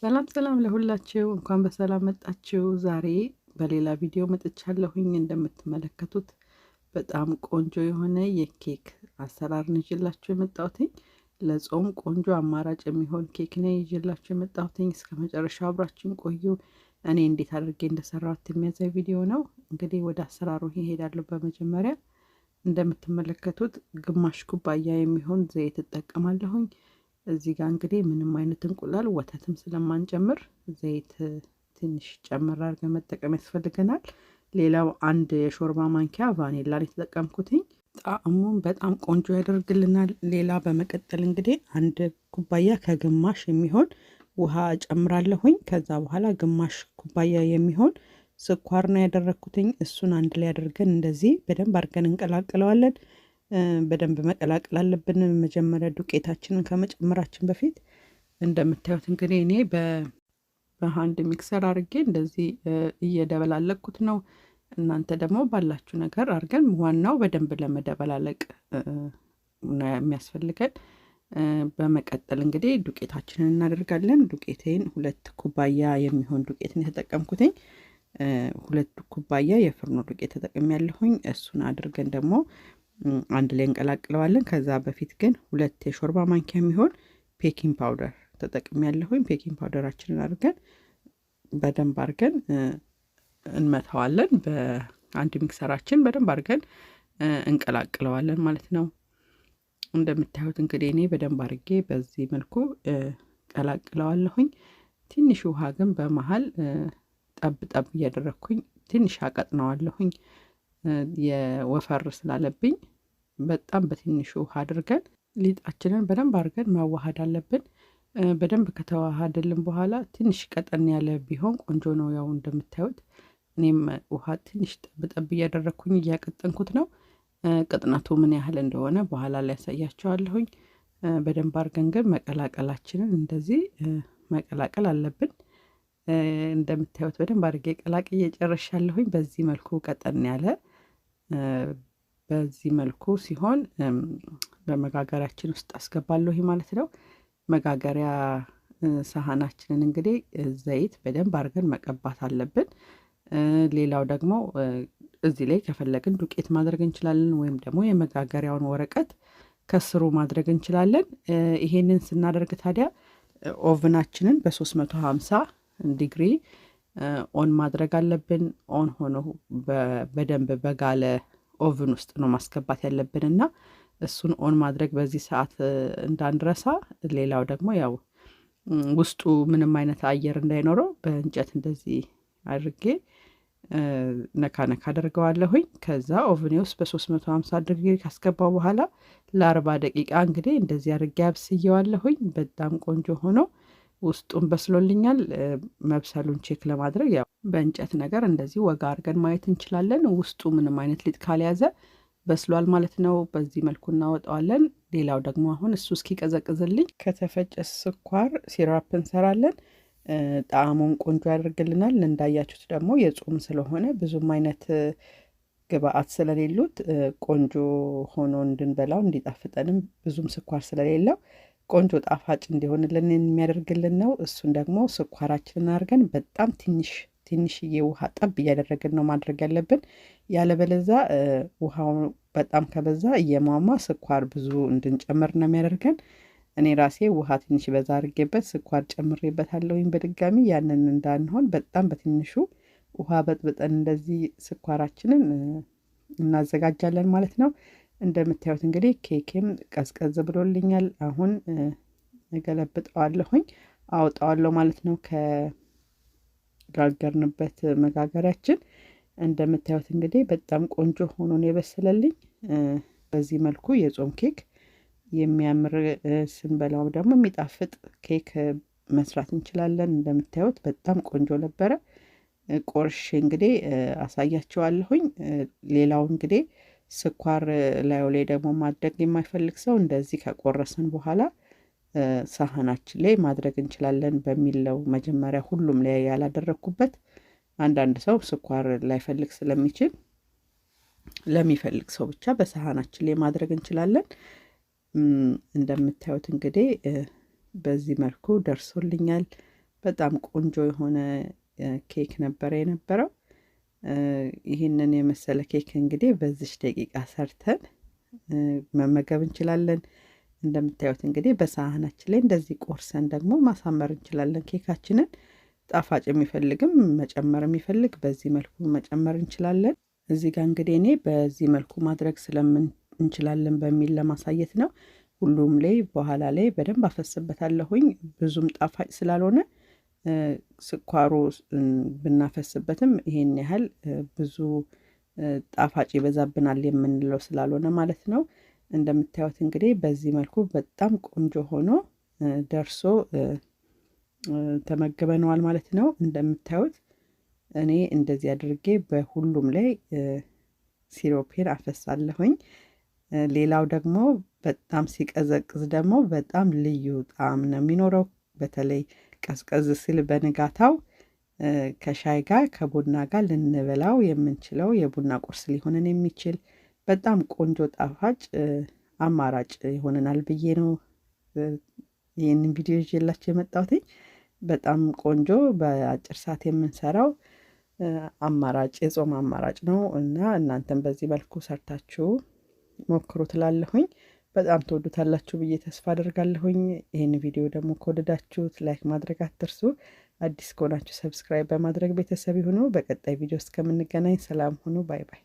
ሰላም ሰላም ለሁላችሁ እንኳን በሰላም መጣችሁ። ዛሬ በሌላ ቪዲዮ መጥቻለሁኝ። እንደምትመለከቱት በጣም ቆንጆ የሆነ የኬክ አሰራር ነው ይዤላችሁ የመጣሁትኝ። ለጾም ቆንጆ አማራጭ የሚሆን ኬክ ነው ይዤላችሁ የመጣሁትኝ። እስከ መጨረሻው አብራችሁን ቆዩ። እኔ እንዴት አድርጌ እንደሰራሁት የሚያሳይ ቪዲዮ ነው። እንግዲህ ወደ አሰራሩ ይሄዳለሁ። በመጀመሪያ እንደምትመለከቱት ግማሽ ኩባያ የሚሆን ዘይት እጠቀማለሁኝ። እዚህ ጋር እንግዲህ ምንም አይነት እንቁላል ወተትም ስለማንጨምር ዘይት ትንሽ ጨምር አድርገን መጠቀም ያስፈልገናል። ሌላው አንድ የሾርባ ማንኪያ ቫኒላን የተጠቀምኩትኝ ጣዕሙን በጣም ቆንጆ ያደርግልናል። ሌላ በመቀጠል እንግዲህ አንድ ኩባያ ከግማሽ የሚሆን ውሃ ጨምራለሁኝ። ከዛ በኋላ ግማሽ ኩባያ የሚሆን ስኳር ነው ያደረግኩትኝ። እሱን አንድ ላይ አድርገን እንደዚህ በደንብ አድርገን እንቀላቅለዋለን። በደንብ መቀላቀል አለብን። መጀመሪያ ዱቄታችንን ከመጨመራችን በፊት እንደምታዩት እንግዲህ እኔ በሃንድ ሚክሰር አድርጌ እንደዚህ እየደበላለኩት ነው። እናንተ ደግሞ ባላችሁ ነገር አድርገን፣ ዋናው በደንብ ለመደበላለቅ የሚያስፈልገን። በመቀጠል እንግዲህ ዱቄታችንን እናደርጋለን። ዱቄቴን 2 ኩባያ የሚሆን ዱቄትን የተጠቀምኩትኝ። 2 ኩባያ የፍርኖ ዱቄት ተጠቅሜ ያለሁኝ። እሱን አድርገን ደግሞ አንድ ላይ እንቀላቅለዋለን። ከዛ በፊት ግን 2 የሾርባ ማንኪያ የሚሆን ቤኪንግ ፓውደር ተጠቅሜ ያለሁኝ። ቤኪንግ ፓውደራችንን አድርገን በደንብ አድርገን እንመታዋለን። በአንድ ሚክሰራችን በደንብ አድርገን እንቀላቅለዋለን ማለት ነው። እንደምታዩት እንግዲህ እኔ በደንብ አድርጌ በዚህ መልኩ ቀላቅለዋለሁኝ። ትንሽ ውሃ ግን በመሃል ጠብ ጠብ እያደረግኩኝ ትንሽ አቀጥነዋለሁኝ። የወፈር ስላለብኝ በጣም በትንሹ ውሃ አድርገን ሊጣችንን በደንብ አድርገን ማዋሃድ አለብን። በደንብ ከተዋሃደልን በኋላ ትንሽ ቀጠን ያለ ቢሆን ቆንጆ ነው። ያው እንደምታዩት እኔም ውሃ ትንሽ ጠብ እያደረግኩኝ እያቀጠንኩት ነው። ቅጥነቱ ምን ያህል እንደሆነ በኋላ ላይ ያሳያቸዋለሁኝ። በደንብ አድርገን ግን መቀላቀላችንን እንደዚህ መቀላቀል አለብን። እንደምታዩት በደንብ አድርጌ ቀላቅዬ ጨርሻለሁኝ። በዚህ መልኩ ቀጠን ያለ በዚህ መልኩ ሲሆን በመጋገሪያችን ውስጥ አስገባለሁ ማለት ነው። መጋገሪያ ሳህናችንን እንግዲህ ዘይት በደንብ አድርገን መቀባት አለብን። ሌላው ደግሞ እዚህ ላይ ከፈለግን ዱቄት ማድረግ እንችላለን፣ ወይም ደግሞ የመጋገሪያውን ወረቀት ከስሩ ማድረግ እንችላለን። ይሄንን ስናደርግ ታዲያ ኦቭናችንን በ350 ዲግሪ ኦን ማድረግ አለብን። ኦን ሆኖ በደንብ በጋለ ኦቭን ውስጥ ነው ማስገባት ያለብን እና እሱን ኦን ማድረግ በዚህ ሰዓት እንዳንረሳ። ሌላው ደግሞ ያው ውስጡ ምንም አይነት አየር እንዳይኖረው በእንጨት እንደዚህ አድርጌ ነካ ነካ አደርገዋለሁኝ። ከዛ ኦቭኔ ውስጥ በ350 ዲግሪ ካስገባው በኋላ ለ40 ደቂቃ እንግዲህ እንደዚህ አድርጌ አብስየዋለሁኝ። በጣም ቆንጆ ሆኖ ውስጡን በስሎልኛል። መብሰሉን ቼክ ለማድረግ ያው በእንጨት ነገር እንደዚህ ወጋ አድርገን ማየት እንችላለን። ውስጡ ምንም አይነት ሊጥ ካልያዘ በስሏል ማለት ነው። በዚህ መልኩ እናወጣዋለን። ሌላው ደግሞ አሁን እሱ እስኪቀዘቅዝልኝ ከተፈጨ ስኳር ሲራፕ እንሰራለን። ጣዕሙን ቆንጆ ያደርግልናል። እንዳያችሁት ደግሞ የጾም ስለሆነ ብዙም አይነት ግብአት ስለሌሉት ቆንጆ ሆኖ እንድንበላው እንዲጣፍጠንም ብዙም ስኳር ስለሌለው ቆንጆ ጣፋጭ እንዲሆንልን የሚያደርግልን ነው። እሱን ደግሞ ስኳራችንን አድርገን በጣም ትንሽዬ ውሃ ጠብ እያደረግን ነው ማድረግ ያለብን። ያለበለዛ ውሃው በጣም ከበዛ እየሟሟ ስኳር ብዙ እንድንጨምር ነው የሚያደርገን። እኔ ራሴ ውሃ ትንሽ በዛ አድርጌበት ስኳር ጨምሬበታለሁኝ በድጋሚ። ያንን እንዳንሆን በጣም በትንሹ ውሃ በጥብጠን እንደዚህ ስኳራችንን እናዘጋጃለን ማለት ነው። እንደምታዩት እንግዲህ ኬኬም ቀዝቀዝ ብሎልኛል። አሁን እገለብጠዋለሁኝ አውጣዋለሁ ማለት ነው ከጋገርንበት መጋገሪያችን። እንደምታዩት እንግዲህ በጣም ቆንጆ ሆኖ ነው የበሰለልኝ። በዚህ መልኩ የጾም ኬክ የሚያምር ስንበላው ደግሞ የሚጣፍጥ ኬክ መስራት እንችላለን። እንደምታዩት በጣም ቆንጆ ነበረ። ቆርሼ እንግዲህ አሳያቸዋለሁኝ። ሌላው እንግዲህ ስኳር ላዩ ላይ ደግሞ ማድረግ የማይፈልግ ሰው እንደዚህ ከቆረስን በኋላ ሳህናችን ላይ ማድረግ እንችላለን በሚለው መጀመሪያ ሁሉም ላይ ያላደረግኩበት። አንዳንድ ሰው ስኳር ላይፈልግ ስለሚችል ለሚፈልግ ሰው ብቻ በሳህናችን ላይ ማድረግ እንችላለን። እንደምታዩት እንግዲህ በዚህ መልኩ ደርሶልኛል። በጣም ቆንጆ የሆነ ኬክ ነበረ የነበረው። ይህንን የመሰለ ኬክ እንግዲህ በዚች ደቂቃ ሰርተን መመገብ እንችላለን። እንደምታዩት እንግዲህ በሳህናችን ላይ እንደዚህ ቆርሰን ደግሞ ማሳመር እንችላለን ኬካችንን። ጣፋጭ የሚፈልግም መጨመር የሚፈልግ በዚህ መልኩ መጨመር እንችላለን። እዚህ ጋር እንግዲህ እኔ በዚህ መልኩ ማድረግ እንችላለን በሚል ለማሳየት ነው። ሁሉም ላይ በኋላ ላይ በደንብ አፈስበታለሁኝ። ብዙም ጣፋጭ ስላልሆነ ስኳሩ ብናፈስበትም ይሄን ያህል ብዙ ጣፋጭ ይበዛብናል የምንለው ስላልሆነ ማለት ነው። እንደምታዩት እንግዲህ በዚህ መልኩ በጣም ቆንጆ ሆኖ ደርሶ ተመግበነዋል ማለት ነው። እንደምታዩት እኔ እንደዚህ አድርጌ በሁሉም ላይ ሲሮፔን አፈሳለሁኝ። ሌላው ደግሞ በጣም ሲቀዘቅዝ ደግሞ በጣም ልዩ ጣዕም ነው የሚኖረው። በተለይ ቀዝቀዝ ሲል በንጋታው ከሻይ ጋር ከቡና ጋር ልንበላው የምንችለው የቡና ቁርስ ሊሆንን የሚችል በጣም ቆንጆ ጣፋጭ አማራጭ ይሆነናል ብዬ ነው ይህንን ቪዲዮ ይዤላችሁ የመጣሁት። በጣም ቆንጆ በአጭር ሰዓት የምንሰራው አማራጭ የጾም አማራጭ ነው እና እናንተም በዚህ መልኩ ሰርታችሁ ሞክሩ ትላለሁኝ። በጣም ትወዱታላችሁ ብዬ ተስፋ አደርጋለሁኝ። ይህን ቪዲዮ ደግሞ ከወደዳችሁት ላይክ ማድረግ አትርሱ። አዲስ ከሆናችሁ ሰብስክራይብ በማድረግ ቤተሰብ ይሁኑ። በቀጣይ ቪዲዮ እስከምንገናኝ ሰላም ሁኑ። ባይ ባይ።